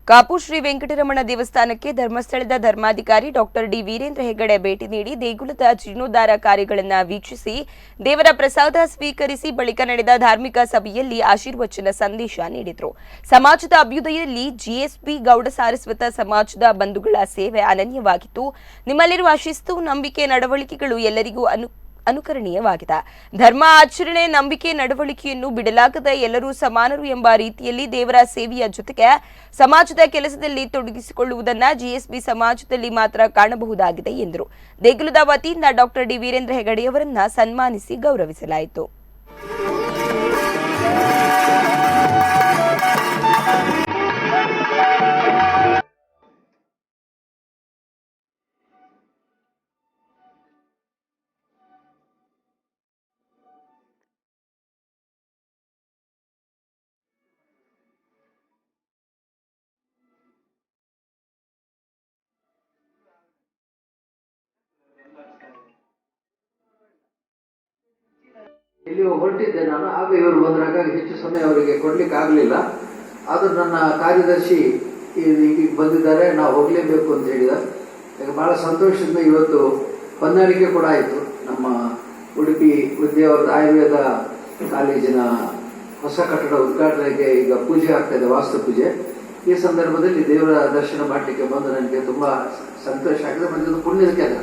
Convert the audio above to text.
ಕಾಪು ಶ್ರೀ ವೆಂಕಟರಮಣ ದೇವಸ್ಥಾನಕ್ಕೆ ಧರ್ಮಸ್ಥಳದ ಧರ್ಮಾಧಿಕಾರಿ ಡಾಕ್ಟರ್ ಡಿ ವೀರೇಂದ್ರ ಹೆಗಡೆ ಭೇಟಿ ನೀಡಿ ದೇಗುಲದ ಜೀರ್ಣೋದ್ಧಾರ ಕಾರ್ಯಗಳನ್ನು ವೀಕ್ಷಿಸಿ ದೇವರ ಪ್ರಸಾದ ಸ್ವೀಕರಿಸಿ ಬಳಿಕ ನಡೆದ ಧಾರ್ಮಿಕ ಸಭೆಯಲ್ಲಿ ಆಶೀರ್ವಚನ ಸಂದೇಶ ನೀಡಿದರು. ಸಮಾಜದ ಅಭ್ಯುದಯದಲ್ಲಿ ಜಿಎಸ್ಬಿ ಗೌಡ ಸಾರಸ್ವತ ಸಮಾಜದ ಬಂಧುಗಳ ಸೇವೆ ಅನನ್ಯವಾಗಿತ್ತು. ನಿಮ್ಮಲ್ಲಿರುವ ಶಿಸ್ತು, ನಂಬಿಕೆ, ನಡವಳಿಕೆಗಳು ಎಲ್ಲರಿಗೂ ಅನುಕರಣೀಯವಾಗಿದೆ. ಧರ್ಮ ಆಚರಣೆ, ನಂಬಿಕೆ, ನಡವಳಿಕೆಯನ್ನು ಬಿಡಲಾಗದ ಎಲ್ಲರೂ ಸಮಾನರು ಎಂಬ ರೀತಿಯಲ್ಲಿ ದೇವರ ಸೇವೆಯ ಜೊತೆಗೆ ಸಮಾಜದ ಕೆಲಸದಲ್ಲಿ ತೊಡಗಿಸಿಕೊಳ್ಳುವುದನ್ನು ಜಿಎಸ್ಬಿ ಸಮಾಜದಲ್ಲಿ ಮಾತ್ರ ಕಾಣಬಹುದಾಗಿದೆ ಎಂದರು. ದೇಗುಲದ ವತಿಯಿಂದ ಡಾಕ್ಟರ್ ಡಿ ವೀರೇಂದ್ರ ಹೆಗಡೆಯವರನ್ನ ಸನ್ಮಾನಿಸಿ ಗೌರವಿಸಲಾಯಿತು. ಇಲ್ಲಿ ಹೊರಟಿದ್ದೆ ನಾನು. ಆಗ ಇವರು ಬಂದಾಗ ಹೆಚ್ಚು ಸಮಯ ಅವರಿಗೆ ಕೊಡ್ಲಿಕ್ಕೆ ಆಗಲಿಲ್ಲ. ಆದರೂ ನನ್ನ ಕಾರ್ಯದರ್ಶಿ ಈಗ ಬಂದಿದ್ದಾರೆ, ನಾವು ಹೋಗಲೇಬೇಕು ಅಂತ ಹೇಳಿದ. ಬಹಳ ಸಂತೋಷದಿಂದ ಇವತ್ತು ಹೊಂದಾಣಿಕೆ ಕೂಡ ಆಯಿತು. ನಮ್ಮ ಉಡುಪಿ ವಿದ್ಯಾವರ್ಧ ಆಯುರ್ವೇದ ಕಾಲೇಜಿನ ಹೊಸ ಕಟ್ಟಡ ಉದ್ಘಾಟನೆಗೆ ಈಗ ಪೂಜೆ ಆಗ್ತಾ ಇದೆ, ವಾಸ್ತು ಪೂಜೆ. ಈ ಸಂದರ್ಭದಲ್ಲಿ ದೇವರ ದರ್ಶನ ಮಾಡಲಿಕ್ಕೆ ಬಂದು ನನಗೆ ತುಂಬಾ ಸಂತೋಷ ಆಗಿದೆ. ಮತ್ತು ಇದು ಪುಣ್ಯದ ಕೆಲಸ.